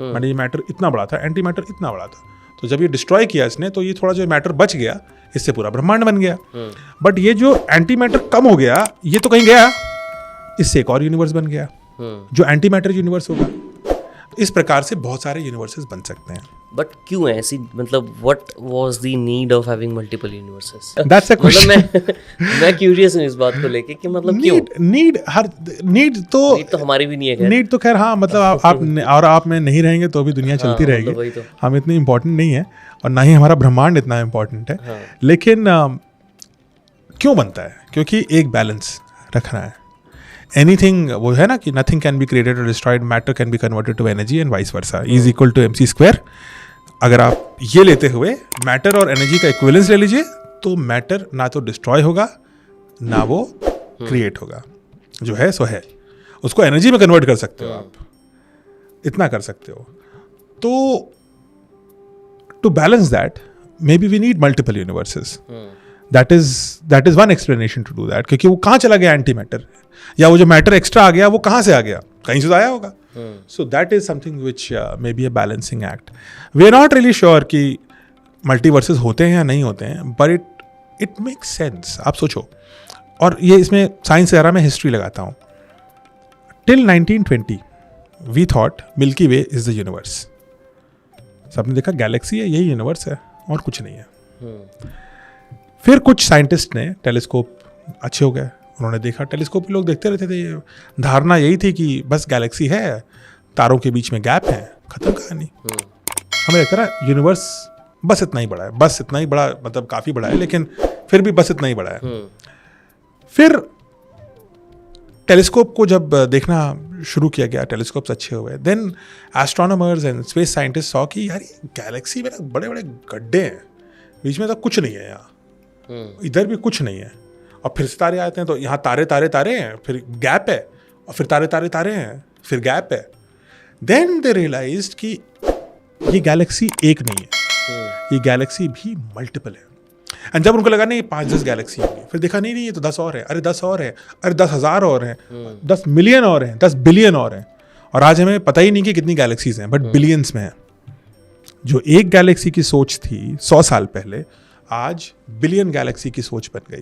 माने ये मैटर इतना बड़ा था, एंटी मैटर इतना बड़ा था, तो जब ये डिस्ट्रॉय किया इसने तो ये थोड़ा जो मैटर बच गया, इससे पूरा ब्रह्मांड बन गया। बट ये जो एंटी मैटर कम हो गया, ये तो कहीं गया, इससे एक और यूनिवर्स बन गया जो एंटी मैटर यूनिवर्स होगा। इस प्रकार से बहुत सारे यूनिवर्सेस बन सकते हैं। बट क्यों है ऐसी, मतलब what was the need of having multiple universes? That's a question. मैं क्यूरियस हूं इस बात को लेके कि मतलब क्यों नीड तो हमारी भी नहीं है। नीड तो खैर हाँ, मतलब आप में नहीं रहेंगे तो भी दुनिया चलती रहेगी। मतलब हम इतने इंपॉर्टेंट नहीं है और ना ही हमारा ब्रह्मांड इतना इंपॉर्टेंट है। लेकिन क्यों बनता है? क्योंकि एक बैलेंस रखना है। एनीथिंग, वो है ना कि नथिंग कैन बी क्रिएटेड और destroyed, matter can be converted to energy and vice versa is equal to mc²। अगर आप ये लेते हुए मैटर और एनर्जी का इक्विवेलेंस ले लीजिए तो मैटर ना तो डिस्ट्रॉय होगा ना वो क्रिएट होगा, जो है सो है। उसको एनर्जी में कन्वर्ट कर सकते हो आप, इतना कर सकते हो। तो to balance that may be we need multiple universes. That is one explanation to do that. क्योंकि वो कहाँ चला गया एंटी मैटर, या वो जो मैटर एक्स्ट्रा आ गया वो कहाँ से आ गया? कहीं से तो आया होगा। So that is something which may be a balancing act. We are not really sure कि मल्टीवर्सेस होते हैं या नहीं होते हैं, बट इट मेक्स सेंस। आप सोचो, और ये इसमें साइंस वगैरह में हिस्ट्री लगाता हूँ। Till 1920 we thought Milky Way is the universe. सबने देखा गैलेक्सी है, यही यूनिवर्स है और कुछ नहीं है। फिर कुछ साइंटिस्ट ने टेलीस्कोप अच्छे हो गए, उन्होंने देखा, टेलीस्कोप लोग देखते रहते थे, धारणा यही थी कि बस गैलेक्सी है, तारों के बीच में गैप है, खत्म कहानी। हमें लगता है यूनिवर्स बस इतना ही बड़ा है, बस इतना ही बड़ा, मतलब काफ़ी बड़ा है, लेकिन फिर भी बस इतना ही बड़ा है। फिर टेलीस्कोप को जब देखना शुरू किया गया, टेलीस्कोप्स अच्छे हुए, then astronomers and space scientist saw कि यार ये गैलेक्सी में ना बड़े बड़े गड्ढे हैं, बीच में तो कुछ नहीं है, यहाँ इधर भी कुछ नहीं है। और फिर सितारे आते हैं तो यहाँ तारे तारे तारे हैं, फिर गैप है, और फिर तारे तारे तारे हैं, फिर गैप है। देन दे रियलाइज्ड कि ये गैलेक्सी एक नहीं है, ये गैलेक्सी भी मल्टीपल है। एंड जब उनको लगा नहीं 5-10 गैलेक्सी होंगी, फिर देखा नहीं ये तो 10 और है, अरे 10 और है, अरे 10,000 और हैं, 10 मिलियन और हैं, 10 बिलियन और हैं। और आज हमें पता ही नहीं कि कितनी गैलेक्सीज हैं, बट बिलियंस में है। जो एक गैलेक्सी की सोच थी 100 साल पहले, आज बिलियन गैलेक्सी की सोच बन गई।